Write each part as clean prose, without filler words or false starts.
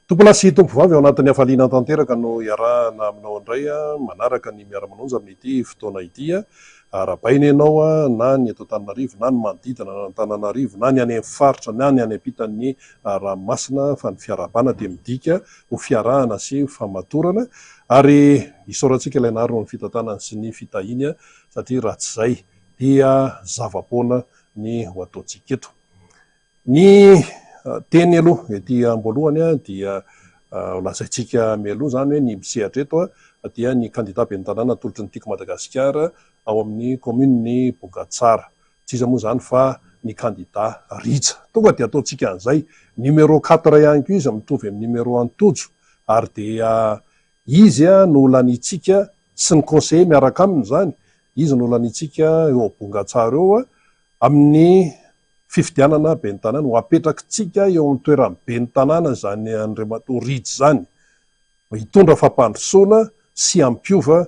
Tompolasy tompovavy ao anatin'ny hafaliana tanteraka no iarahana aminao indray manaraka ny miara-manonja amin'ity fotoana ity arabaina ianao na ny eto Antananarivo na ny manodidina Antananarivo na ny any amin'ny faritra na ny any ampitan'ny ranomasina fa ny fiarabana dia midika ho fiarahana sy famatorana ary isaorantsika ilay naro ny fitantanana sy ny fitahiny satria raha tsy izay dia zava-poana ny ho ataontsika eto. Ny teny aloha ety amboalohany dia lazaintsika mialoha zany hoe ny misehatra eto dia ny candidat ben'ny tanàna tolotry ny tiako Madagasikara ao amin'ny commune Bongatsara. Tsy iza moa zany fa ny candidat Ritsa. Tonga dia ataontsika an'izay numéro 4 ihany koa izy mitovy amin'ny numéro Antojo ary dia izy no lanitsika sy ny conseiller miaraka aminy zany. Izy no lanitsika eo Bongatsara eo amin'ny fifidianana ben'ny tanàna ho apetrakitsika eo amin'ny toerany ben'ny tanàna zany Andriamatoa Ritsa zany. Hitondra fampandrosoana sy ampiova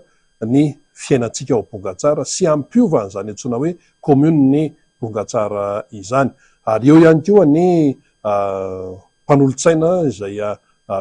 ny fiainantsika ao Bongatsara sy ampiova an'izany antsoina hoe commune ny Bongatsara izany. Ary eo ihany koa ny mpanolotsaina izay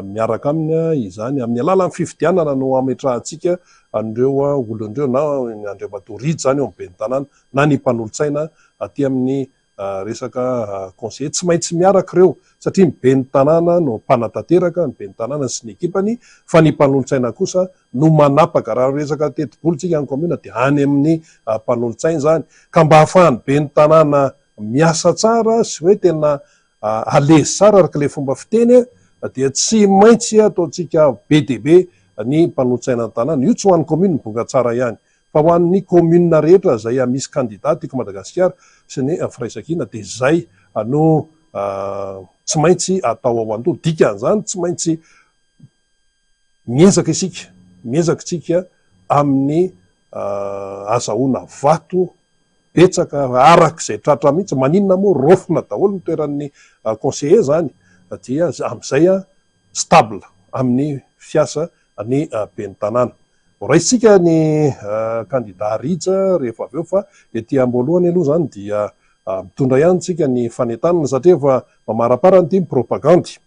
miaraka aminy izany amin'ny alalan'ny fifidianana no ametrahantsika an'ireo olon'ireo na Andriamatoa Ritsa zany eo amin'ny ben'ny tanàna na ny mpanolotsaina aty amin'ny resaka conseiller. Tsy maintsy miaraka ireo satria ny ben'ny tanàna no mpanatanteraka, ny ben'ny tanàna sy ny ekipany, fa ny mpanolotsaina kosa no manapaka. Raha resaka teti-bolontsika ny commune dia any amin'ny mpanolotsaina zany. Ka mba hahafahan'ny ben'ny tanàna miasa tsara sy hoe tena alezy tsara araka ilay fomba fiteny dia tsy maintsy ataontsika be dia be ny mpanolotsaina ny tanàna. Io tsy ho an'ny commune Bongatsara ihany fa ho an'ny commune rehetra izay misy candidat tiako Madagasikara sy ny firaisan-kina dia izay no tsy maintsy atao ao an-doha. Dikan'izany tsy maintsy miezaka isika amin'ny azahoana vato betsaka arak'izay tratra mihitsy. Maninona moa rofina daholo ny toeran'ny conseiller zany dia amin'izay stable amin'ny fiasa ny ben'ny tanàna. Raisitsika ny candidat Ritsa rehefa avy eo fa ety amboalohany aloha zany dia mitondra ihany tsika ny fanentanana satria efa mamaraparany ity propagandy.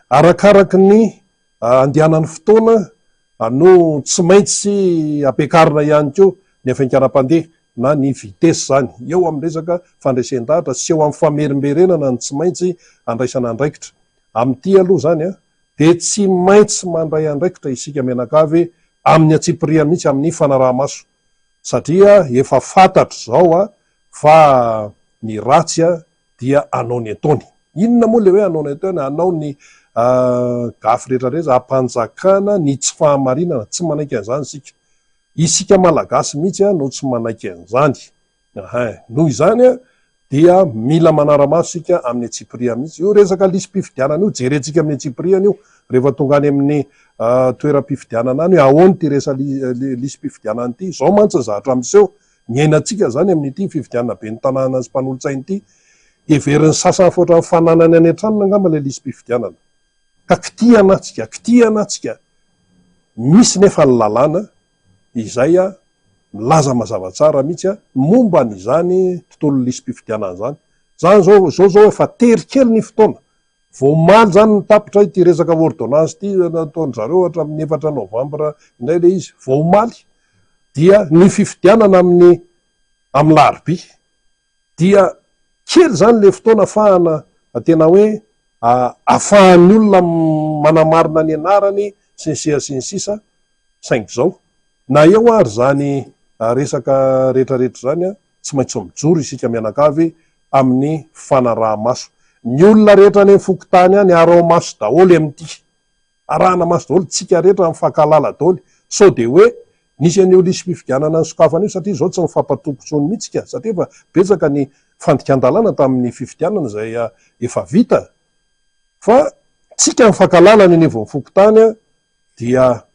Arakaraky ny andehanan'ny fotoana no tsy maintsy ampiakarina ihany koa ny hafainganam-pandeha na ny vitesy zany eo amin'ny resaka fandraisan-dahatra sy eo amin'ny famerimberenana ny tsy maintsy andraisana andraikitra. Amin'ity aloha zany dia tsy maintsy mandray andraikitra isika menakavy amin'ny atsipiriana mihitsy amin'ny fanaraha-maso satria efa fantatra zao fa ny ratsy dia anao ny ataony. Inona moa le hoe anao ny ataony? Anao ny gafy rehetrarehetra ampanjakana ny tsy fahamarinana. Tsy manaiky an'izany isika malagasy mihitsy no tsy manaiky an'izany. Noho izany dia mila manara-maso sika amin'ny atsipiriana mihitsy. Io resaka lisy-pifidianana io jerentsika amin'ny atsipiriana io rehefa tonga any amin'ny toeram-pifidianana any hoe ahoany ty resa lisy-pifidianana ity. Zao mantsy zahatra miseho miainantsika zany amin'ity fifidianana ben'ny tanàna sy mpanolotsaina ity. Heverin'ny sasany foatra ny fananany any an-tranony angamba ilay lisy-pifidianana. Ka kitihana misy nefa ny lalàna izay milaza mazava tsara mihitsy momba n'izany tontolo lisy-pifidianana zany. Zany zao efa tery kely ny fotoana. Voamaly zany ny tapitra ity resaka ordonnance ity nataony zareo hatramin'ny 4 Novambra indray le izy. Voamaly dia ny fifidianana amin'ny larobia dia kely zany le fotoana ahafahana tena hoe ahafahan'ny olona manamarina ny anarany sy ny sisa saingy zao. Na eo ary zany resaka rehetrarehetra zany tsy maintsy mijoro isika mianakavy amin'ny fanaraha-maso. Ny olona rehetra any fokotany any arao maso daholo amin'ity. Arahana maso daholo tsika rehetra mifankalala daholo. Sao dia hoe nisy an'io lisy-pifidianana ny sokafana io satria zao tsy mifampatombontsony mihitsy satria efa betsaka ny fandikan-dalàna tamin'ny fifidianana izay efa vita. Fa tsika mifankalala ny anivon'ny fokotany dia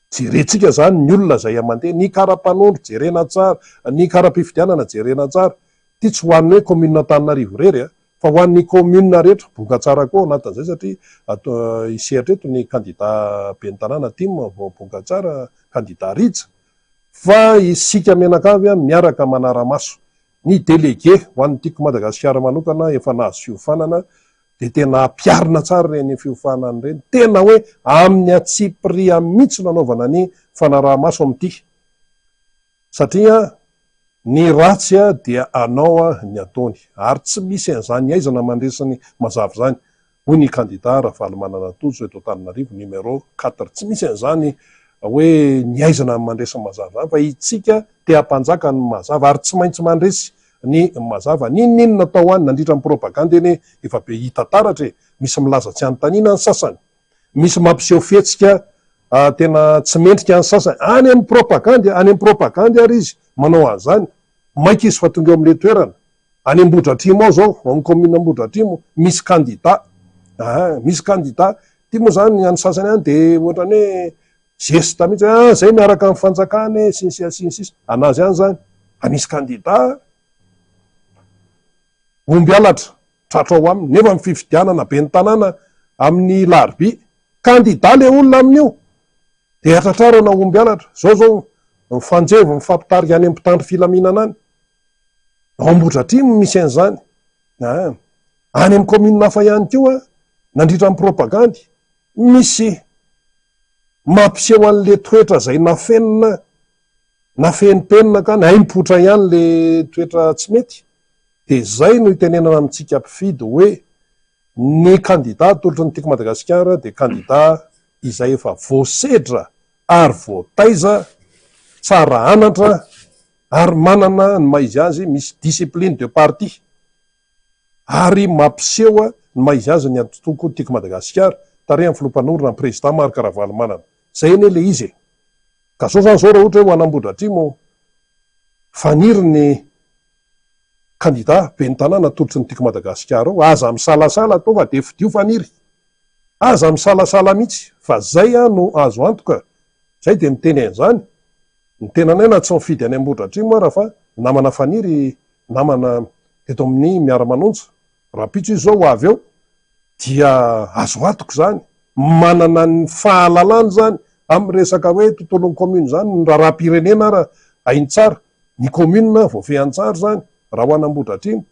jerentsika zany ny olona izay amandeha, ny kara-panondro jerena tsara, ny kara-pifidianana jerena tsara. Ty tsy ho an'ny hoe commune Antananarivo irery fa ho an'ny commune rehetra Bongatsara koa anatin'izay satria isehatra eto ny candidat ben'ny tanàna Tim Bongatsara, candidat Ritsa. Fa isika menakavy miaraka manara-maso. Ny délégué ho an'ny tiako Madagasikara manokana efa nahazo fiofanana de tena ampiarina tsara reny fiofanany reny, tena hoe amin'ny atsipria mihitsy nanaovana ny fanaraha-maso amity, satria ny ratsy a dia anao a ny ataony, ary tsy misy an'izany aizana mandresany mazava zany. Hoy ny kandida Ravalomanana-Tojo eto Antananarivo numéro 4, tsy misy an'izany hoe ny aizana mandresany mazava zany, fa itsika te hampanjaka ny mazava ary tsy maintsy mandresy ny mazava. Ninona natao any nandritra ny propaganda eny efa be hita taratra, misy milaza tsy anontaniana ny sasany, misy mampiseho fihetsika tena tsy mendrika ny sasany, any amin'ny propaganda ary izy manao an'izany. Maika izy fa tonga eo amin'le toerana, any Ambohidratrimo ao zao, amin'ny commune Ambohidratrimo misy kandida, misy kandida ty moa zany any sasany any de ohatrany hoe geste mihitsy, zay miaraka amin'ny fanjakany sinsy anazy any zany, misy kandida omby alatra tratra ao aminy, nefa mififidianana be ny tanàna amin'ny larby, kandida le olona amin'io de atratrarana omby alatra. Zao mifanjevo mifampitarika any amin'ny mpitandro filaminana any, ao Ambohidratrimo misy an'izany, any amin'ny commune hafa ihany koa nandritra amin'ny propaganda, misy mampiseho an'le toetra zay nafenipenina ka naimpotra ihany le toetra tsy mety. De zay no itenenana amitsika mpifidy hoe ny kandida tolotry ny tiako Madagasikara de kandida izay efa voasedra ary voataiza, tsara anatra ary manana ny maizy azy, misy discipline de parti ary mampiseho ny maizy azy ny atoko tiako Madagasikara tarehy amin'ny filompanorona ny président Marc Ravalomanana. Zay anie le izy. Ka zao zany zao raha ohatra hoe ho any Ambohidratrimo faniry ny kandida be ny tanàna tolotry ny tiako Madagasikara ao, aza misalasala atao fa de fidio faniry, aza misalasala mihitsy, fa zay no azo antoka. Zay de miteny an'izany, ny tenanaina tsy mifidy any Ambohidratrimo raha fa namana faniry, namana eto amin'ny miara-manonja, raha pitso izy zao avy eo dia azo antoko zany, manana ny fahalalany zany amin'ny resaka hoe tontolon'ny commune zany, ny raharaham-pirenena raha ainy tsara, ny commune voafehany tsara zany raha ho any Ambohidratrimo,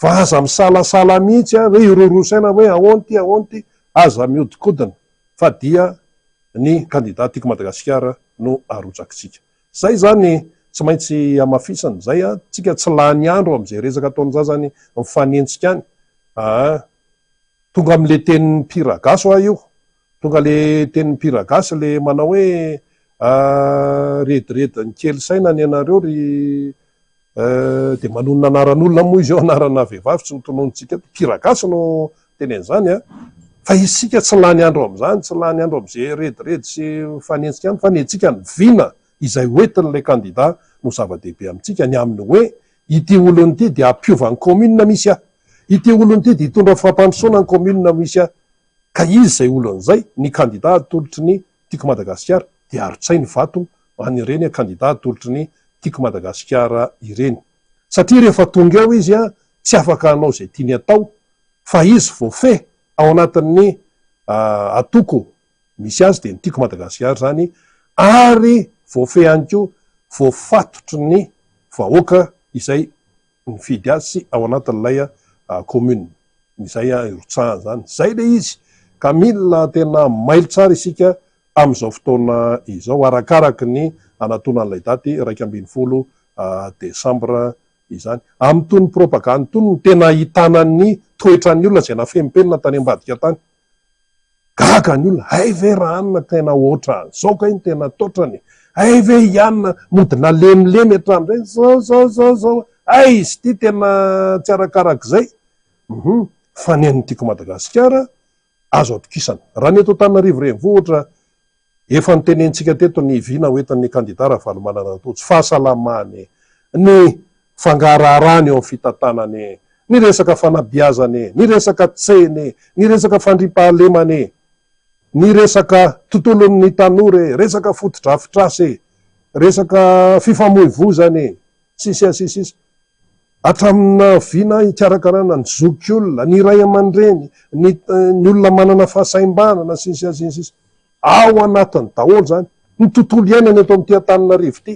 fa aza misalasala mihitsy hoe irorosaina hoe ahoanty aza miodikodina, fa dia ny kandida tiako Madagasikara no arotsakitsika. Zay zany tsy maintsy amafisany, zay tsika tsy lany andro am'izay resaka ataony zany mifanentsika any. Tonga am'le tenin'ny mpiragaso io, tonga le tenin'ny mpiragasy le manao hoe redirediny kely saina ny anareo ry de manonona anaran'olona moa izy eo, anarana vehivavy tsy notononitsika eto, mpiragaso no teny an'izany fa isika tsy lany andro am'izany, tsy lany andro am'izay rediredy sy fanentsika any, fa ny antsika ny vina izay hoetin'le kandida no zava-dehibe amitsika, ny amin'ny hoe ity olony ity de ampiova ny commune misy ity olony ity de hitondra fampandrosoana ny commune misy ka izy zay olon'izay ny kandida tolotry ny tiako Madagasikara de arotsay ny vato an'ireny kandida tolotry ny tiako Madagasikara ireny, satria rehefa tonga eo izy tsy afaka hanao zay tiany atao, fa izy voafeh ao anatin'ny atoko misy azy de ny tiako Madagasikara zany, ary voafeh ihany koa voafatotry ny vahoaka izay mifidy azy sy ao anatin'ilay commune izay irotsahany zany. Zay le izy, ka mila tena mailo tsara isika am'izao fotoana izao, arakaraky ny anatonan'ilay daty 12 Desambra izany. Amin'ny tony propaganda tony ny tena hitanan'ny toetran'ny olona zay nafempenina tany ambadika tany, gaga ny olona, hay ve raha anina tena oatra zao ka iny tena totrany, hay ve ianina modina lemilemy hatramin'izay zao ay izy ty tena tsy arakarak'izay. Fa ny an'ny tiako Madagasikara azo atokisana. Raha ny eto Antananarivo renivohitra efa nitenentsika teto ny vina hoetin'ny kandida Ravalomanana-Tojo, fahasalamany, ny fangararany eo amin'ny fitantanany, ny resaka fanabiazany, ny resaka tseny, ny resaka fandripahalemany, ny resaka tontolon'ny tanora, resaka fotodrafitrasy, resaka fifamoivozany, sisy atramina vina ikarakarana ny zokiolona, ny ray aman-dreny, ny olona manana fahasaimbanana sisy ao anatiny daholo zany ny tontolo iainana eto amin'ity Antananarivo ity.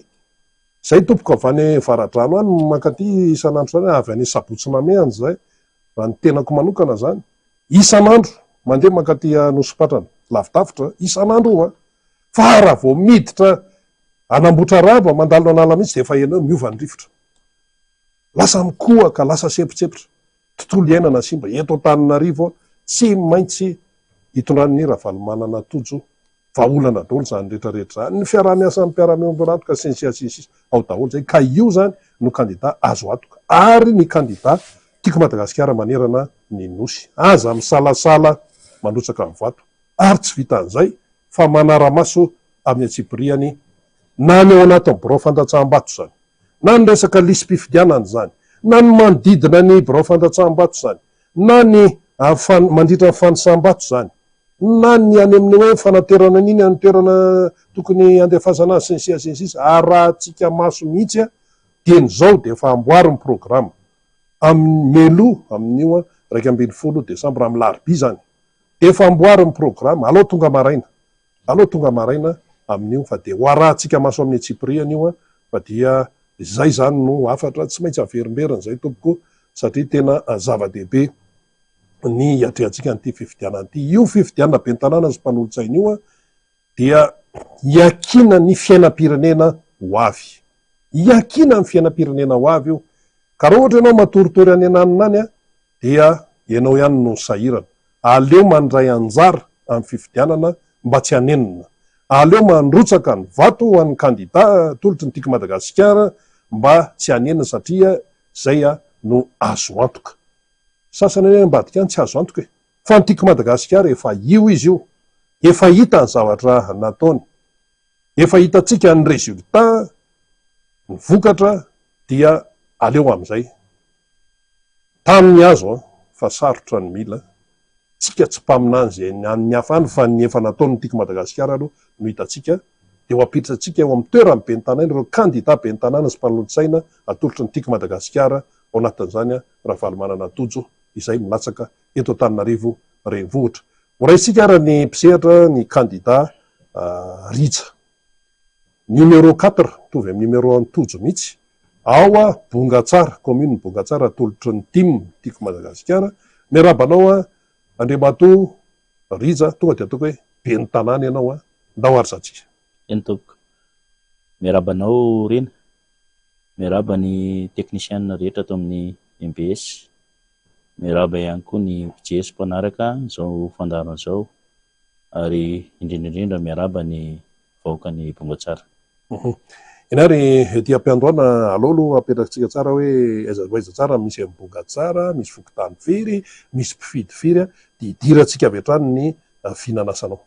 Zay tompoko avy any Varadrano any mankaty isan'andro zany, avy any Sabotsy Namehany zay raha ny tenako manokana zany, isan'andro mandeha mankaty Nosipatrana lavidavitra isan'andro fa raha vao miditra anambotra raba mandalo anala mihitsy de efa enao miova ny rivotra, lasa mikohaka, lasa sepitsepitra, tontolo iainana simba eto Antananarivo tsy maintsy hitondran'ny Ravalomanana Tojo vahaolana daholo zany rehetrarehetra zany, ny fiaraha-miasan'ny mpiara-miombonantoka sy ny sisa ao daholo zay, ka io zany no kandida azo antoka ary ny kandida tiako Madagasikara manerana ny nosy, aza misalasala mandotsaka ny vato ary tsy vitan'izay fa manara-maso amin'ny atsipiriany na ny ao anatin'ny birao fandatsaham-bato zany, na ny resaka lisy-pifidianana zany, na ny manodidina ny birao fandatsaham-bato zany, na ny mandritra ny fanosam-bato zany, na ny any amin'ny hoe fanaterana an'iny any toerana tokony andefasana azy sy ny sisa ary raha tsika maso mihitsy dia nyzao de efa amboary ny programa amin'ny melo amin'io 1 Desambra amin'ny larobia zany, de efa amboary ny programa alao tonga maraina amin'io fa de ho arahantsika maso amin'ny atsipiriana io fa dia zay zany no afatra tsy maintsy averimberina zay tompoko satria tena zava-dehibe ny iatrehantsika n'ity fifidianana ity. Io fifidianana ben'ny tanàna sy mpanolontsaina io dia iakina ny fiainam-pirenena ho avy, iakina ny fiainam-pirenena ho avy io, ka raha ohatra ianao matoritory any ananina any dia ianao ihany no sahirana, aleo mandray anjara amin'ny fifidianana mba tsy hanenina, aleo mandrotsaka ny vato ho an'ny kandida tolotry ny tiako Madagasikara mba tsy hanenina satria zay no azo antoka. Sasany any ambadika any tsy azo antoka fa ny tiako Madagasikara efa io izy io, efa hita ny zavatra nataony, efa hitatsika ny resultat, ny vokatra, dia aleo amin'izay taminy azo fa sarotra ny mila, tsika tsy mpaminany zay ny hafa any fa ny efa nataony tiako Madagasikara aloha no hitatsika, de ho apiditra tsika eo amin'ny toerany ben'ny tanàna ireo kandida ben'ny tanàna sy mpanolontsaina atolotry ny tiako Madagasikara ao anatin'izany Ravalomanana Tojo izay milatsaka eto Antananarivo renivohitra. Ho raisika ara ny mpisehatra ny kandida Ritsa numéro 4 tovy amin'ny numéro 1 Tojo mihitsy, ao Bongatsara, commune Bongatsara atolotry ny tiako Madagasikara, miarabanao Andriamatoa Ritsa, tonga de ataoko hoe ben'ny tanàna ianao ndao aryzatsika. Eny tompoko, miarabanao Rena, miaraba ny teknisiana rehetra ato amin'ny MBS, miaraba ihany koa ny mpijery sy mpanaraka zao fandarana zao, ary indrindraindrindra miaraba ny vahoaka ny Bongatsara. Inary ety am-piandohana alolo apetrakintsika tsara hoe aiza tsara misy amin'ny Bongatsara, misy Fokotany Firy, misy mpifidy firy, dia idirantsika avy hatrany ny fihinanasanao.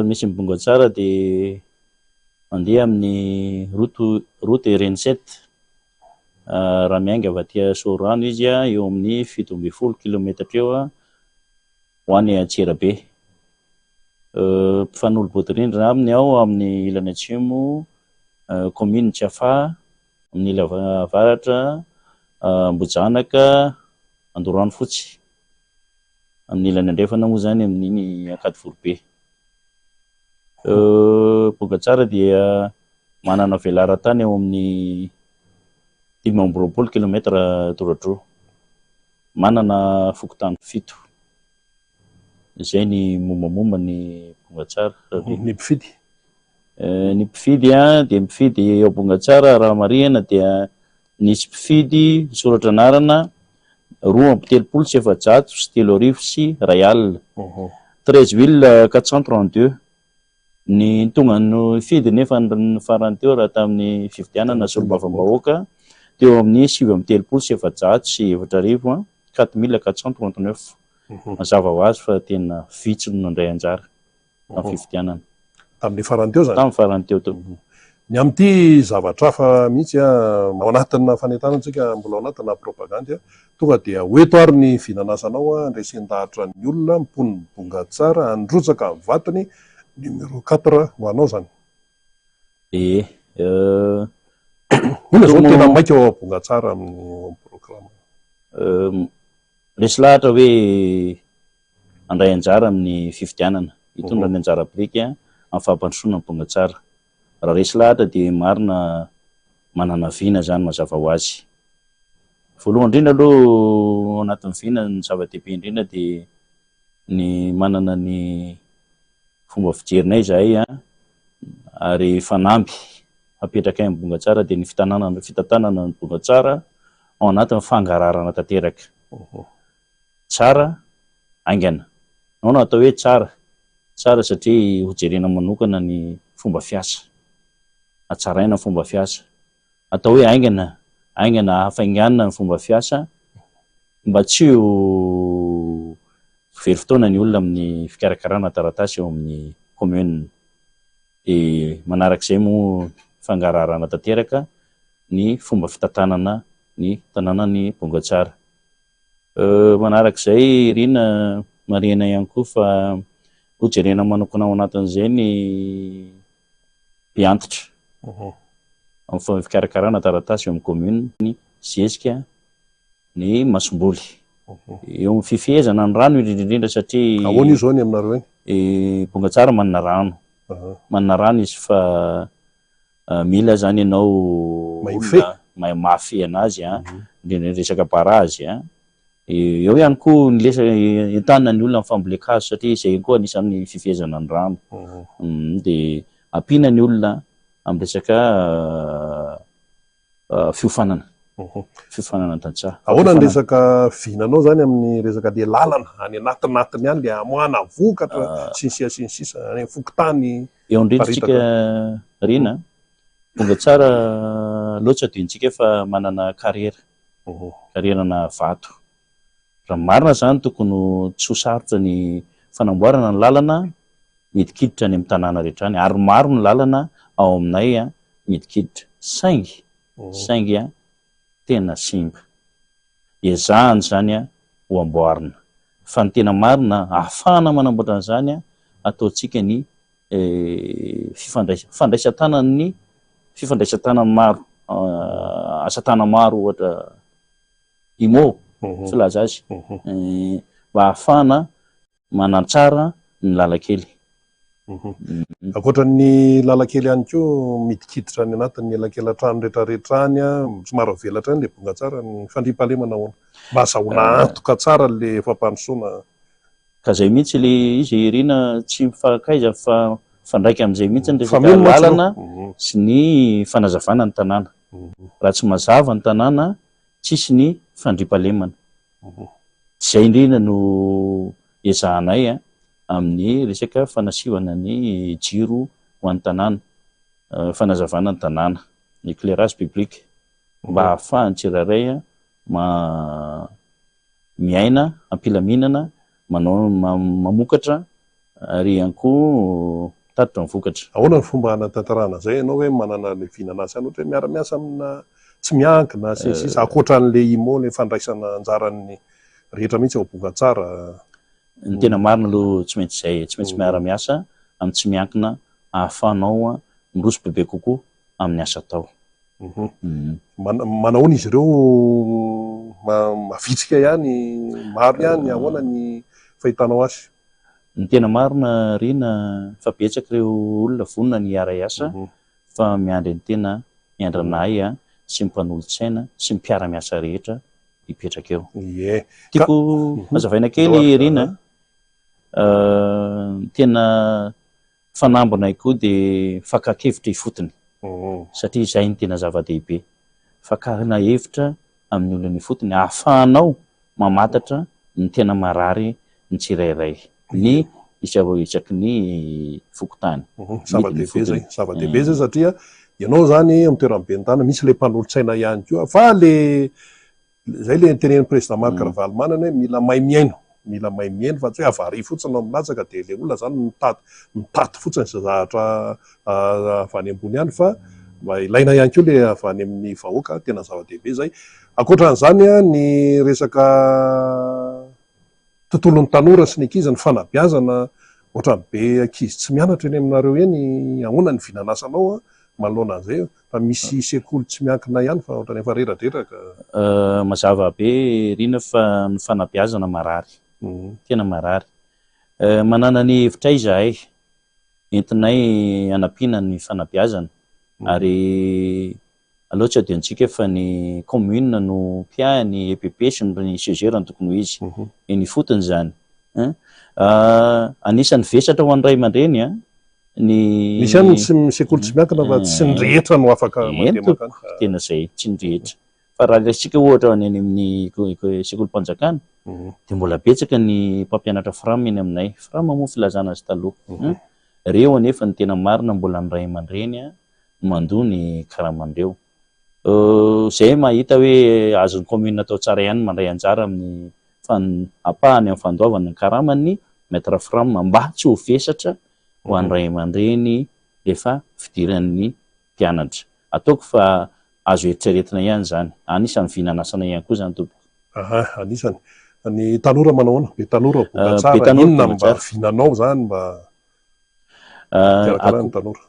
Misy amin'ny Bongatsara dia mandeha amin'ny route RN7, raha miainga avy aty Sorano izy eo amin'ny 17 kilometatra eo ho any Antsirabe. Mpifanolobodirindrina aminy ao amin'ny ilany atsimo commune Tsiafa, amin'ny ila avaratra Ambojanaka, Andorano Fotsy, amin'ny ilany andrefana moa zany amin'iny Ankadivorobe. Bongatsara dia manana velara-tany eo amin'ny 520 kilometatra toradro, manana Fokotany 7. Izay ny mombamomba ny Bongatsara. Ny mpifidy ny mpifidy dia mifidy eo Bongatsara raha marihana dia nisy mpifidy soratra anarana 2,730 sy 13,432. Ny tonga no fidy nefa ny farany teo raha tamin'ny fifidianana solombavam-bahoaka teo amin'ny 7,700 sy 4,000 4,439. Mazava ho azy fa tena vitsy no nandray anjara amin'ny fifidianana tamin'ny farany teo zany. Tamin'ny farany teo to. Ny amin'ity zavatra hafa mihitsy ao anatin'ny fanentanantsika mbola ao anatina propagande tonga dia hoeto ary ny vinanasanao andresen-dahatra ny olona mpon'ny Bongatsara androtsaka amin'ny vatony numéro 4 ho anao zany. Ina zao tena maika ao Bongatsara amin'ny programa. Resy lahatra hoe andray anjara amin'ny fifidianana, hitondra ny anjara biriky amin'ny fampandrosoana ny Bongatsara. Raha resy lahatra dia marina manana vina zany mazava ho azy. voalohany indrindra aloha anatin'ny vina ny zava-dehibe indrindra dia ny manana ny fomba fijerinay zahay ary fanamby apetraka amin'ny Bongatsara dia ny fitantanana ny Bongatsara ao anatin'ny fangararana tanteraka. Tsara aingana ao no atao hoe tsara satria hojerena manokana ny fomba fiasa, atsaraina ny fomba fiasa. Atao hoe aingana hafainganina ny fomba fiasa mba tsy ho very fotoana ny olona amin'ny fikarakarana taratasy eo amin'ny commune. Dia manarak'izay moa fangararana tanteraka ny fomba fitantanana ny tanàna ny Bongatsara. Manarak'izay rina marena ihany koa fa hojerena manokana ao anatin'izay ny mpiantitra amin'ny fikarakarana taratasy eo amin'ny commune, ny zezika, ny masomboly. Eo amin'ny fifehezana ny rano indrindra satria ahoana io zao ny aminareo eny? Bongatsara manana rano izy fa mila zany ianao mahafehy anazy indrindra resaka barazy eo ihany koa ny lesa entanina ny olona amin'ny fambolekazo satria izay koa anisan'ny fifehezana ny rano. Dia ampiana ny olona amin'ny resaka fiofanana tantsaha. Ahoana ny resaka vinanao zany amin'ny resaka le lalana any anatinatiny any le amoana vokatra sinsisa any fokotany? Eo indrindratsika rina Bongatsara loatra adintsika fa manana karerana vato. Raha marina zany tokony tsy ho sarotra ny fanamboarana ny lalana midikiditra any amin'ny tanàna rehetra any, ary maro ny lalana ao aminay midikiditra saingy tena simba. Ezahany zany ho amboarina fa ny tena marina ahafahana manamboatra an'izany ataontsika ny fifandraisan-tanany maro, asa-tana maro ohatra IMO filaza azy mba ahafahana manantsara ny lalakely. Ankoatran'ny lalakely ihany koa midikiditra any anatin'ny elakelan-trano rehetrarehetra any somary velatra any le Bongatsara ny fandriam-pahalemana ahoana mba azahoana antoka tsara le fampandrosoana? Ka zay mihitsy le izy rina tsy mifankaiza fa fandraika amin'izay mihitsy ny resaka lalana sy ny fanazavana ny tanàna. Raha tsy mazava ny tanàna tsisy ny fandriam-pahalemana. Izay indrindra no ezahanay amin'ny resaka fanasivana ny jiro ho an'ny tanàna, fanazavana ny tanàna, ny éclairage public mba ahafahany tsirairay miaina ampilaminana, mamokatra ary ihany koa tatitra ny vokatra. Ahoana ny fomba hanatantarana zay ianao hoe manana le vinanasy any ohatra hoe miara-miasa amina tsy miankina sisa ankoatran'le IMO le fandraisana anjaran'ny rehetra mihitsy ao Bongatsara? Ny tena marina aloha tsy maintsy zay, tsy maintsy miara-miasa amin'ny tsy miankina ahafahanao miroso bebe kokoa amin'ny asa atao. Manahoana izy ireo mavitsika ihany, maro ihany, ahoana ny fahitanao azy? Ny tena marina rina fa betsaka ireo olona vonona ny hiara-iasa fa miandry ny tena miandranay sy mimpanolontsaina sy mpiara-miasa rehetra hipetraka eo. Tiako hazavaina kely rina tena fanambinay koa dia fakakevitra ifotony satria izay ny tena zava-dehibe. Fakahana hevitra amin'ny olona ifotony ahafahanao mamantatra ny tena marary ny tsirairay ny isaky ny fokotany. Zava-dehibe zay satria ianao zany amin'ny toerana be ny tana misy le mpanolontsaina ihany koa fa zay le tenen'ny président Marc Ravalomanana hoe mila mahay miaino fa tsy hoe avary fotsiny ao milatsaka dia le olona zany mitaty fotsiny izay zavatra avy any ambony ihany fa mba ilaina ihany koa le avy any amin'ny vahoaka, tena zava-dehibe zay. Ankoatran'izany ny resaka tontolon'ny tanora sy ny ankizy, ny fanabeazana ohatrany be ankizy tsy mianatra eny aminareo eny, ahoana ny vinanasanao manoloana an'izay? Fa misy sekoly tsy miankina ihany fa ohatrany efa reradreraka. Mazava be rina fa ny fanabeazana marary, tena marary. Manana ny hevitra izahay entinay hanampiana ny fanabeazana ary aloha tsy adintsika fa ny commune no pia ny EPP sy ny CGR tokony ho izy ny fotony zany anisan'ny vesatra ho an'ny ray aman-dreny ny misy any sekoly tsy miankina fa tsy ny rehetra no afaka mandeha tena zay tsy ny rehetra fa raha ilatsika ohatra any amin'ny sekolim-panjakana dia mbola betsaka ny mpampianatra frama eny aminay frama moa filazana azy taloha reo anefa ny tena marina mbola ny ray aman-dreny mandoa ny karaman'ireo zay mahita hoe azon'ny commune atao tsara ihany mandray anjara amin'ny apahany amin'ny fandoavana ny karamany maître frama mba tsy ho vesatra ho an'ny ray aman-dreny rehefa fidiran'ny mpianatra ataoko fa azo eritreretina ihany zany anisan'ny vinanasana ihany koa zany tompoko anisany ny tanora manaoana be tanora boka tsara inona mba vinanao zany mba karakarany tanora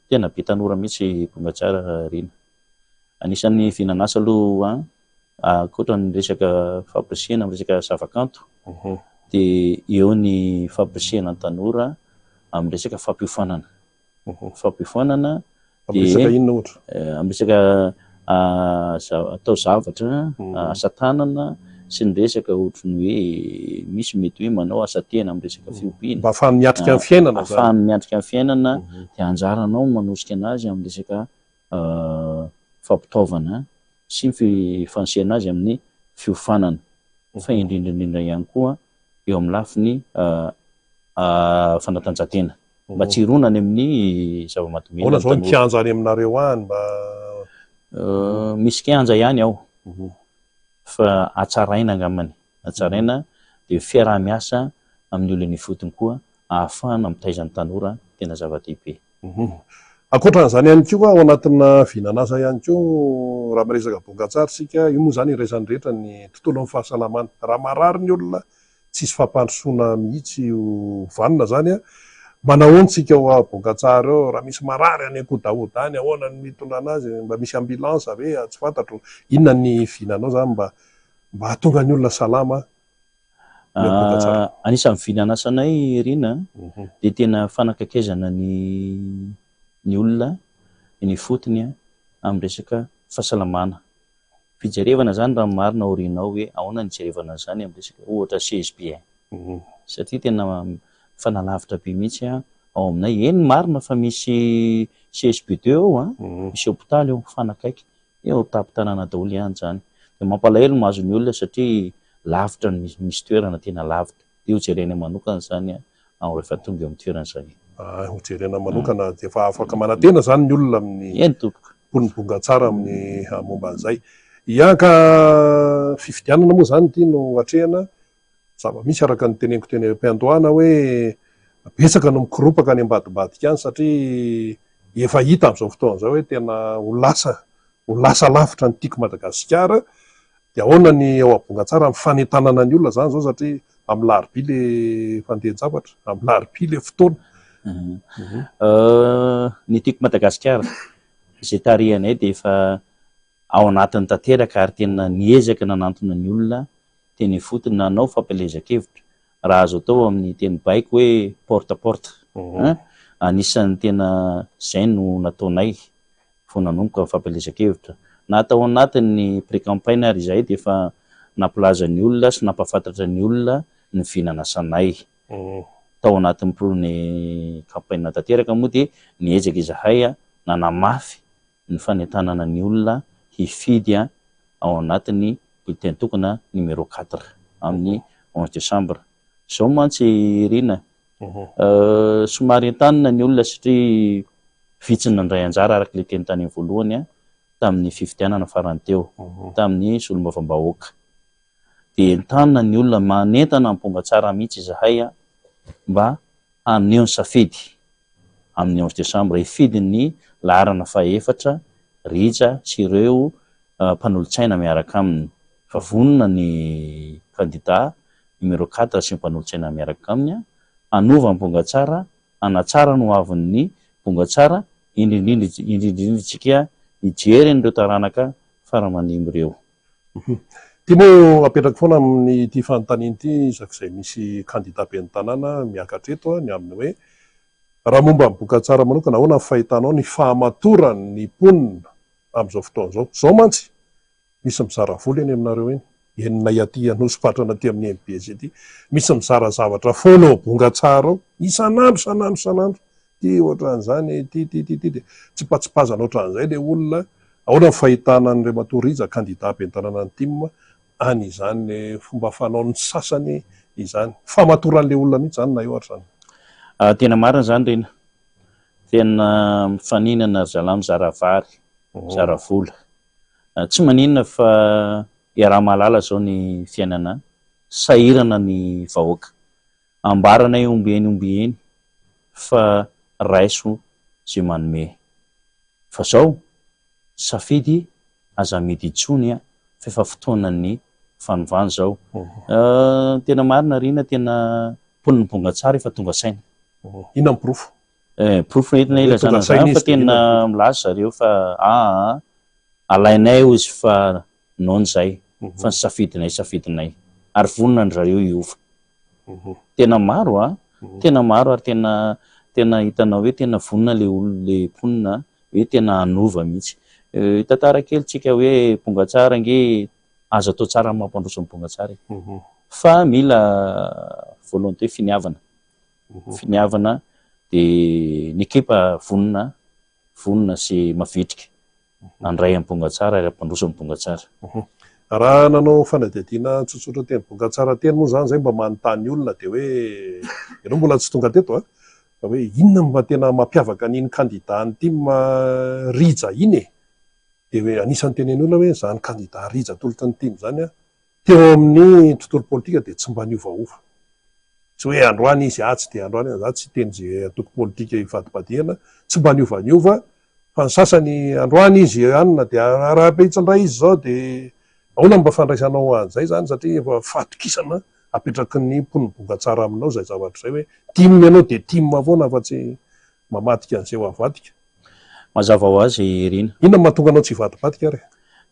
tena be tanora mihitsy bonga tsara rina anisan'ny vinanasa aloha akoatra ny resaka fampirisiana amin'ny resaka zavakanto dia eo ny fampirisiana ny tanora amin'ny resaka fampiofanana resaka inona ohatra amin'ny resaka atao zavatra asa tanana sy ny resaka ohatrany hoe misy mety hoe manao asa tena amin'ny resaka fiompiana mba ahafahany miatrika amin'ny fiainana ahafahany miatrika amin'ny fiainana dia anjaranao manosika anazy amin'ny resaka fampitaovana sy ny fanosihana azy amin'ny fiofanana fa indrindraindrindra ihany koa eo amin'ny lafiny fanatanjahantena mba tsy hironany amin'ny zava-mahadomely ona zao ny kianja any aminareo any mba misy kianja ihany ao fa atsaraina angamany atsaraina dia fiarah-miasa amin'ny olon'ny fotony koa ahafahana mitaizan'ny tanora tena zava-dehibe akoatran'izany ihany koa ao anatina vinanasa ihany koa raha miresaka bongatsara sika io moa zany iraisany rehetra ny tontolo amin'ny fahasalamana raha marary ny olona tsisy fampandrosoana mihitsy vanina zany manaontsika ao bongatsara eo raha misy marary any akodaoda any ahoana ny mitondra anazy mba misy ambulance ve tsy fantatro inona ny vinanao zany mba hahatonga ny olona salama anisan'ny vinanasanay rina dia tena fanakakezana ny olona ny fotony amin'ny resaka fahasalamana fijerevana zany raha marina orinao hoe ahoana ny jerevana zany amin'ny resaka ohatra CSP satria tena fanalavitra be mihitsy ao aminay eny marina fa misy CSP2 eo misy hôpitaly eo fanakaiky eo tapin-tanàna daholo ihany zany dia mampalahelo mahazo ny olona satria lavitra misy toerana tena lavitra dia ho jerena manokana zany rehefa tonga eo amin'ny toerana zay ho jerena manokana dia efa afaka manantena zany ny olona amin'ny mponibongatsara amin'ny momba an'izay ka fifidianana moa zany ty no atrehana zava-misy araka ny teneniko teny am-piandohana hoe betsaka no mikoropaka any ambadibadika any satria efa hita amin'izao fotoan'izao hoe tena ho lasa lavitra ny tiako Madagasikara dia ahoana ny ao abongatsara amin'ny fanentanana ny olona zany zao satria amin'ny laribia le fandehan-javatra amin'ny laribia le fotoana ny tiako Madagasikara izay tarihanay dia efa ao anatin'ny tanteraka ary tena niezaka nanantona ny olona teny fotony nanao fampelezan-kevitra raha azo atao amin'ny teny baiko hoe porte à porte anisan'ny tena zay no nataonay vao nanomboka fampelezan-kevitra na atao anatin'ny pré-campagne ary izay dia efa nampilaza ny olona sy nampafantatra ny olona ny vinanasanay tao anatin'ny campagne tanteraka moa dia niezaka izahay nanamafy ny fanentanana ny olona hifidy ao anatin'ny bulletin tokana numéro 4 amin'ny 11 décembre zao mantsy rina somary entanina ny olona satria vitsiny nandray anjara araka le teny tany voalohany tamin'ny fifidianana farany teo tamin'ny solombavambahoaka dia entanina ny olona manentana ampongatsara mihitsy izahay mba haneho ny safidy amin'ny 11 décembre hifidy ny laharana fahaefatra rija sy ireo mpanolotsaina miaraka aminy fa vonona ny candidat numéro 4 sy ny mpanolotsaina miaraka aminy anova ampongatsara anatsara no avin'ny pongatsara indrindrindritsika hijery n'ireo taranaka faramanimby ireo ty moa apetraka foana amin'ny ty fanontaniany ty izak'izay misy candidat be ny tanàna miakatreto ny aminy hoe raha momba ny bokatsara manokana ahoana ny fahitanao ny fahamatorany ny mponina am'izao fotoana zao. Zao mantsy misy mizara voly eny aminareo eny, enina iaty anosopatrana ty amin'ny MBS ty, misy mizara zavatra foana ao bonga tsara ao, isanandro ty ohatran'izany ty tsy patsipazana ohatran'izay le olona. Ahoana ny fahitana an'ireo matoriza kandida am-piantanana ny tim an'izany le fomba fanaon'ny sasany izany, famatoran'le olona mihitsy zany na eo atrany. Tena marina zany rena, tena mifaninana zala mizara vary, mizara vola. Tsy maninona fa iaraha mahalala zao ny fiainana, sahirana ny vahoaka, ambarana ombeny fa raiso zay manome. Fa zao safidy aza mety itsony fa efa fotoanan'ny fanovana zao. Tena marina rina, tena poniny bonga tsara efa tonga saina. Inona ny profo? Profo entina ilazana zany fa tena milaza zareo fa alainay izy fa nohony zay fa ny safidinay ary vonona ny zareo iova. Tena maro tena maro ary tena hitanao hoe tena vonona le olona le mponina hoe tena anova mihitsy. Tantara kely tsika hoe bonga tsara nge azo atao tsara amin'ny mampandroso ny bonga tsara fa mila volonté finiavana de ny ekipa vonona sy mavitrika andray amin'ny bonga tsara ary ampandroso amin'ny bonga tsara. Raha nanao fanadihadiana tsotsotra teny bonga tsara teny moa zany zay mba manontany olona de hoe ianao mbola tsy tonga teto fa hoe inona mba tena mampiavaka an'iny kandida ny tim rija iny de hoe anisan'ny teneny olona hoe zany kandida rija tolotry ny tim zany teo amin'ny tontolo politika de tsy mba niovaova, tsy hoe androany izy tsy de androany za tsy teny zay atoko politika ifadibadiana, tsy mba niova fa ny sasany androany izy anina de araha-pehitsindray izy zao de ahoana mba fandraisanao an'izay zany satria efa fatokisana apetraky ny mponiny bonga tsara aminao zay zavatra zay hoe tim ianao de tim avoana fa tsy mamadika an'izay ho avadika. Mazava ho azy rina. Inona mahatonga anao tsy vadibadika ary?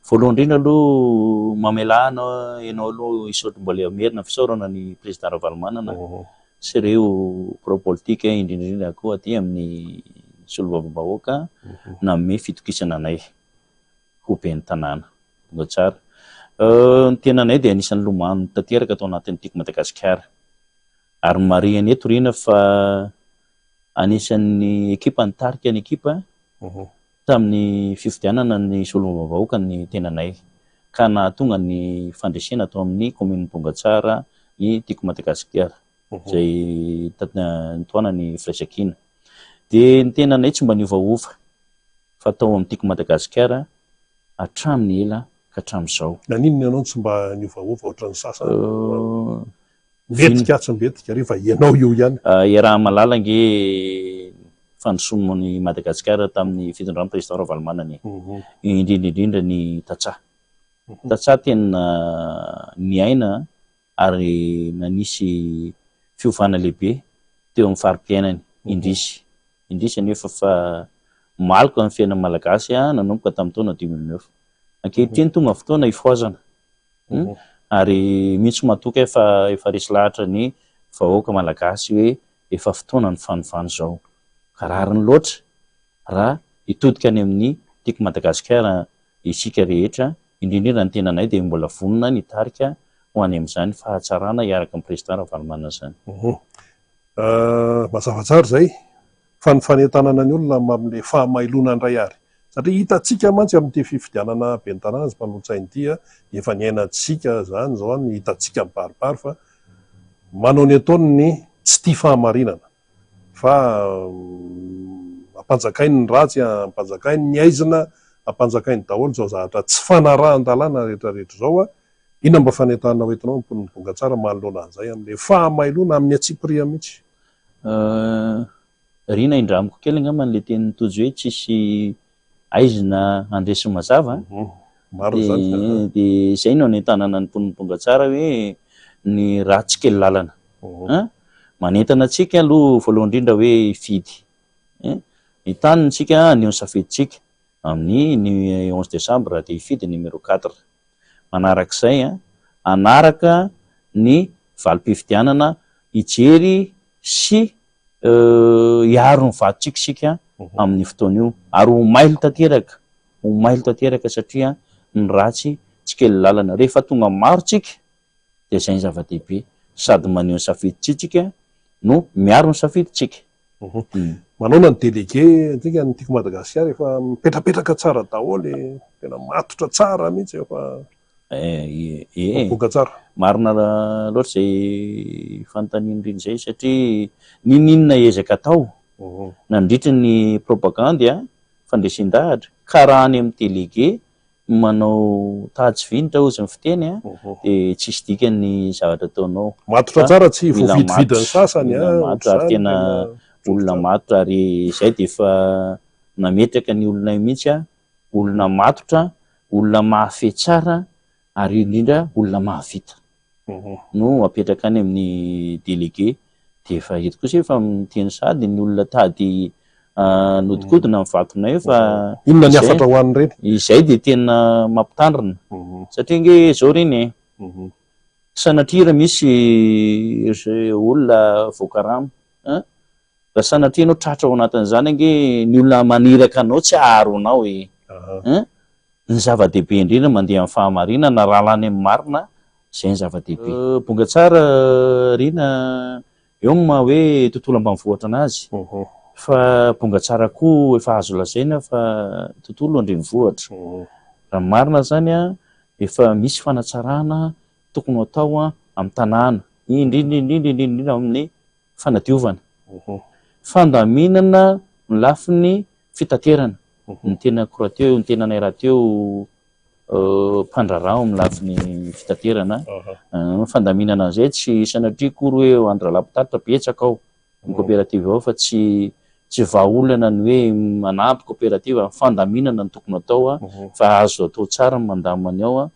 Voalohany indrindra aloha mamelana ianao aloha isaoty mbola amerina fisaorana ny président Ravalomanana sy ireo pro-politika indrindrindrindra koa aty amin'ny solombavambahoaka nanome fitokisana anay ho ben'ny tanàna bonga tsara. Ny tenanay dia anisan'ny lomano tanteraka atao anatin'ny tiako Madagasikara ary marihana eto rina fa anisan'ny ekipa nitarika ny ekipa tamin'ny fifidianana ny solombavambahoaka ny tenanay ka nahatonga ny fandresena atao amin'ny commune bonga tsara ny tiako Madagasikara zay nitoana ny firaisan-kina de ny tenanay tsy mba niovaova fa atao amin'ny tiako Madagasikara hatramin'ny ela ka hatramin'izao. Nanino ianao tsy mba niovaova ohatran'ny sasany betika tsy mbetika rehefa ianao io ihany? Iaraha malala nge fandrosoan'ny Madagasikara tamin'ny fitondran'ny président Ravalomanana indrindrindrindra ny Tatsa tena niaina ary nanisy fiovana lehibe teo amin'ny fari-piainany indrisy anefa fa maloko amin'ny fiainan'ny malagasy nanomboka tamin'ny taona 2009 ankehitriny tonga fotoana ifoazana ary mihitsy matoka efa resy lahatra ny vahoaka malagasy hoe efa fotoana ny fanovana zao ka rariny loatra raha hitodika any amin'ny tiako Madagasikara isika rehetra indrindrindra ny tenanay de mbola vonona nitarika ho any amin'izany fahatsarana iaraka amin'ny président Ravalomanana zany. Mazava tsara zay fa ny fanentanana ny olona amin'le fahamailona ndray ary satria hitatsika mantsy amin'ity fifidianana ben'ny tanàna sy mpanolotsainy ity efa niainantsika zany zao ny hitatsika mibaribary fa manao ny ataony ny tsy tia fahamarinana fa ampanjakainy ny ratsy ampanjakainy ny aizina ampanjakainy daholo zao zavatra tsy fanarahan-dalàna rehetrarehetra zao inona mba fanentanana hoentinao mponiny bonga tsara manoloana an'izay amin'le fahamailona amin'ny atsipria mihitsy? Rina indramiko kely angamba n'le teny tojo hoe tsisy aizina andresy mazava de zay no anentanana ny mponiny bonga tsara hoe ny ratsy kely lalana manentana atsika aloha voalohany indrindra hoe ifidy ny taniny tsika ny safiditsika amin'ny ny 11 décembre de ifidy numéro 4 manarak'izay anaraka ny valim-pifidianana ijery sy iaro ny vaditsika sika amin'ny fotoana io ary ho mailo tanteraka mailo tanteraka satria ny ratsy tsy kely lalana rehefa tonga maro tsika dia zay ny zava-dehibe sady maneho ny safiditsika no miaro ny safiditsika. Manao ny délégué antsika ny tiako Madagasikara efa mipetrapetraka tsara daholo tena matotra tsara mihitsy efa boka tsara. Marina loatra zay fanontaniana riny zay satria ninona ezaka atao nandritra ny propagande fandresin-dahatra ka raha any amin'ny délégué manao tady vinitra ozy ny fiteny dia tsisy dikany zavatra ataonao. Matotra tsara tsy voavidividin'ny sasany matotra ary tena olona matotra ary zay dia efa nametraka ny olona mihitsy olona matotra, olona mahafehy tsara ary indrindra olona mahavita no apetraka any amin'ny délégué. Dia efa eto kosa efa miteny sady ny olona tady nodikodina amin'ny vatonay fa inona ny afatra ho an'ny reny izay dia tena mampitandrina satria nge zao reny sanatria raha misy olona voakarama raha sanatria anao tratra ao anatin'izany ange ny olona maniraka anao tsy aharo anao ny zava-dehibe indrindra mandeha amin'ny fahamarinana raha lany amin'ny marina zay ny zava-dehibe. Bonga tsara rina eo ma hoe tontolo ambanivohitra anazy fa bonga tsara koa efa azo lazaina fa tontolo andrenivohitra. Raha marina zany efa misy fanatsarana tokony atao amin'ny tanàna indrindra amin'ny fanadiovana, fandaminana ny lafiny fitaterana ny tena korateo, ny tena naira teo mpandrarao amin'ny lafiny fitaterana fandaminana an'izay tsy sanatria kory hoe andralam-pitaritra betsaka ao ny coopérative ao fa tsy vahaolana ny hoe manampy coopérative fandaminana ny tokony atao fa azo atao tsara mandamany ao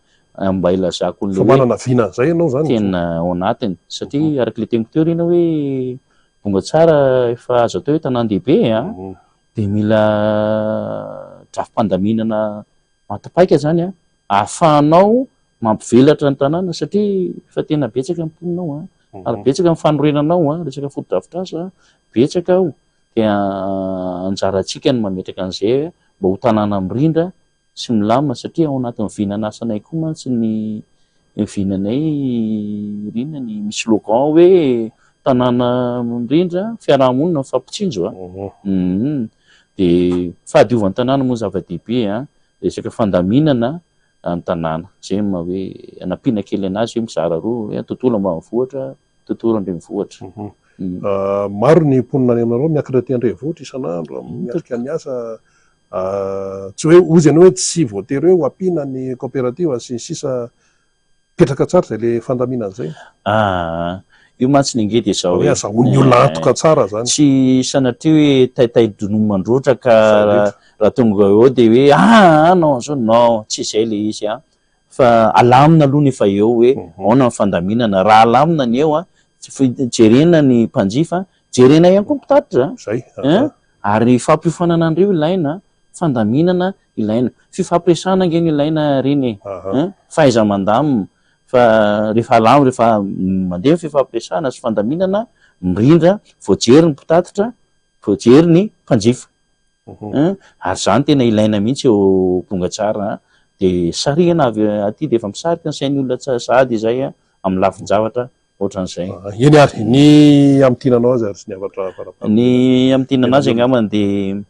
mba ilazako fa manana vina zay ianao zany tena ao anatiny satria araka le teniko teo reny hoe bonga tsara efa azo atao hoe tanàn-dehibe dia mila drafim-pandaminana matapaika zany ahafahanao mampivelatra ny tanàna satria efa tena betsaka ny mponina ao ary betsaka ny fanorenanao resaka foto-drafitrasa betsaka ao dia anjarantsika ny mametraka an'izay mba ho tanàna mirindra sy milamina satria ao anatin'ny vinanasanay koa mantsy ny vinanay rina ny misy slogan hoe tanàna mirindra fiarahamonina mifampitsinjo dia fahadiovan'ny tanàna moa zava-dehibe resaka fandaminana ny tanàna zay ma hoe anampiana kely anazy hoe mizara roa tontolo ambanivohitra tontolo andrenivohitra. Maro ny mponina any aminareo miakatra ty andrenivohitra isan'andro miatrika ny asa tsy hoe ozy ianao hoe tsy voatery hoe ho ampiana ny coopérative sy ny sisa petraka tsara zay le fandaminana zay io mantsy ny angedy zao hoe azahoan'ny olona antoka tsara zany tsy sanatria hoe taitaidono mandroatra ka raha tonga eo dia hoe non zao non tsy izay le izy fa alamina aloha ny efa eo hoe aona ny fandaminana raha alamina ny eo jerena ny mpanjifa jerena ihany koa mpitatitra zay ary fampihofanana an'ireo ilaina fandaminana ilaina fifampiresana nge ny ilaina reny fahaiza mandamina fa rehefa alamo rehefa mandeha fifampiresana sy fandaminana mirindra voajery ny mpitatitra voajery ny mpanjifa ary zany tena ilaina mihitsy eo bonga tsara dia sarihana avy aty dia efa misarika ny sain'ny olona sady izay amin'ny lafin-javatra ohatran'izay. Eny ary ny amtinanao azy ary sy ny avatra ny amtinanazy angambany dia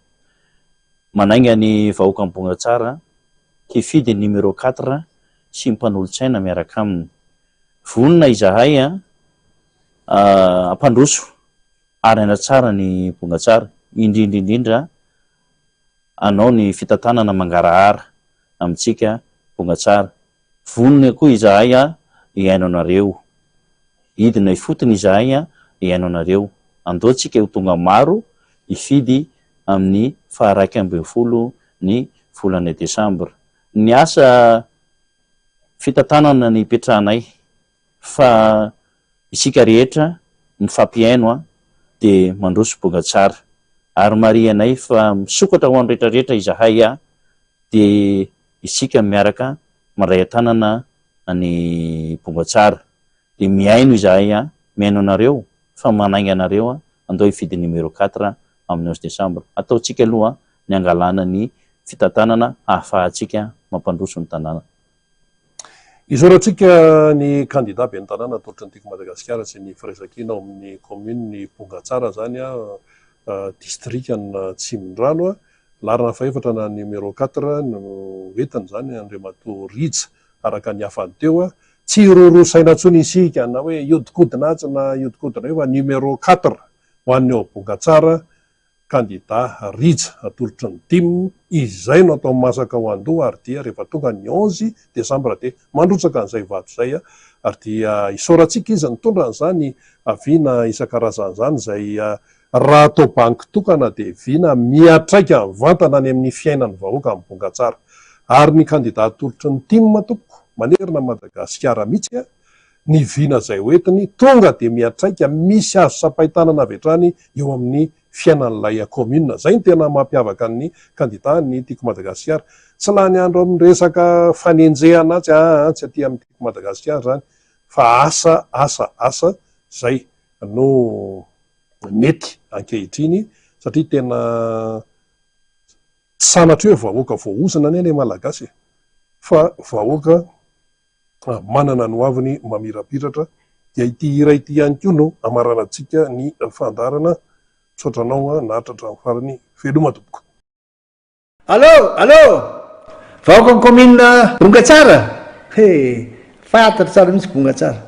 manainga ny vahoaka ny bonga tsara hifidy numéro 4 sy mpanolo-tsaina miaraka aminy vonona izahay ampandroso ary ana tsara ny bonga tsara indrindra anao ny fitantanana mangarahara amintsika bonga tsara vonona koa izahay iaino anareo hidina ifotony izahay iaino anareo andoatsika ho tonga maro ifidy amin'ny 21 ny volana desambra ny asa fitantanana ny petrahanay fa isika rehetra mifampiaino dia mandroso bonga tsara ary marianay fa misokatra ho an'ny rehetrarehetra izahay dia isika miaraka mandray an-tanana ny bonga tsara dia miaino izahay miaino anareo fa manainga anareo andao hifidy numéro 4 amin'ny 11 desambra ataotsika aloha ny angalana ny fitantanana ahafahantsika mampandroso ny tanàna. Izorantsika ny candidat ben'ny tanàna atolotra ny tiako Madagasikara sy ny firaisan-kina ao amin'ny commune ny Pongatsara zany district ny Tsimondrano larina faefatra na numéro 4 no entiny zany Andriamato Rija araka ny afany teo tsy rorosaina ntsony isika na hoe iodikodinatsy na iodikodina eo fa numéro 4 ho an'ny ao Pongatsara candidat Rija atolotra ny dimy izay no atao masaka ho andoha ary dia rehefa tonga ny 11 desambra dia mandrotsaka an'izay vato zay ary dia isaorantsika izy nitondra an'izany avina isan-karazany zany zay raha atao banky tokana dia vina miatraika vantana any amin'ny fiainan'ny vahoaka amin'ny Pongatsara ary ny candidat atolotra ny dimy matoko manerina Madagasikara mihitsy ny vina zay hoentiny tonga dia miatraika misy azo sapaitanana avetrany eo amin'ny fiainan'ilay commune. Zay ny tena mampiavaka ny candidat ny tiako Madagasikara. Tsy lany andro amin'ny resaka fanenjehana tsy aty amin'ny tiako Madagasikara zany fa asa zay no mety ankehitriny satria tena sanatry hoe vahoaka voaozina ny malagasy fa vahoaka manana ny hoaviny mamirapiratra dia ity iray ity ihany koa no amaranantsika ny fandarana sotranao natratra ny farany veloma tompoko. Allô vahoaka ny commune Pongatsara fantatra tsara mihitsy Pongatsara.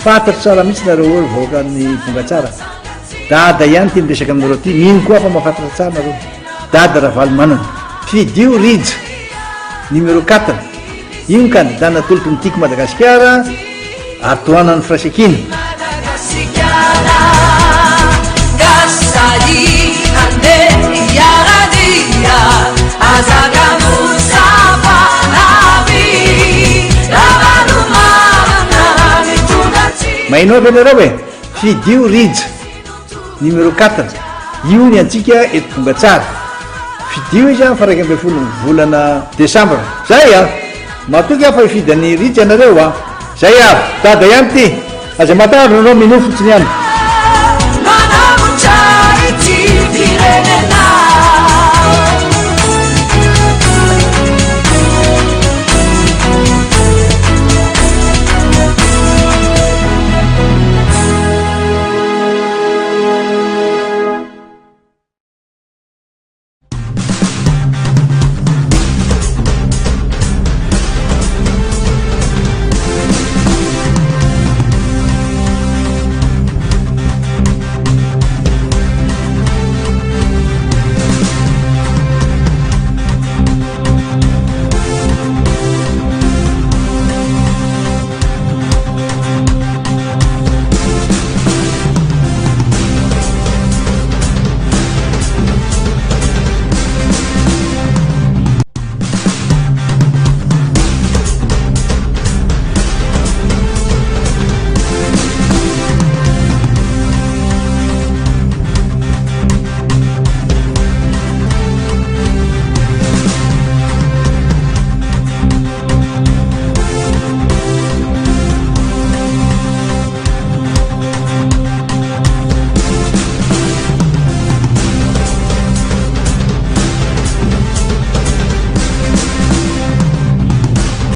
Fantatra tsara mihitsy nareo olo vahoaka ny Pongatsara. Dada ihany ty miresaka aminareo ty, mino koa fa mahafantatra tsara nareo. Dada Ravalomanana Fidio Rija numéro 4 io ny candidat natolotra ny tiako Madagasikara ary tohanan'ny firaisan-kina. Maino avy anareo hoe Fidio Rija numéro 4 io ny antsika eto Pongatsara. Fidio izy fa 1 volana Desambra. Zay matoky fa ifidy ny Rija anareo zay dada ihany ty aza matahatra anareo mino fotsiny ihany.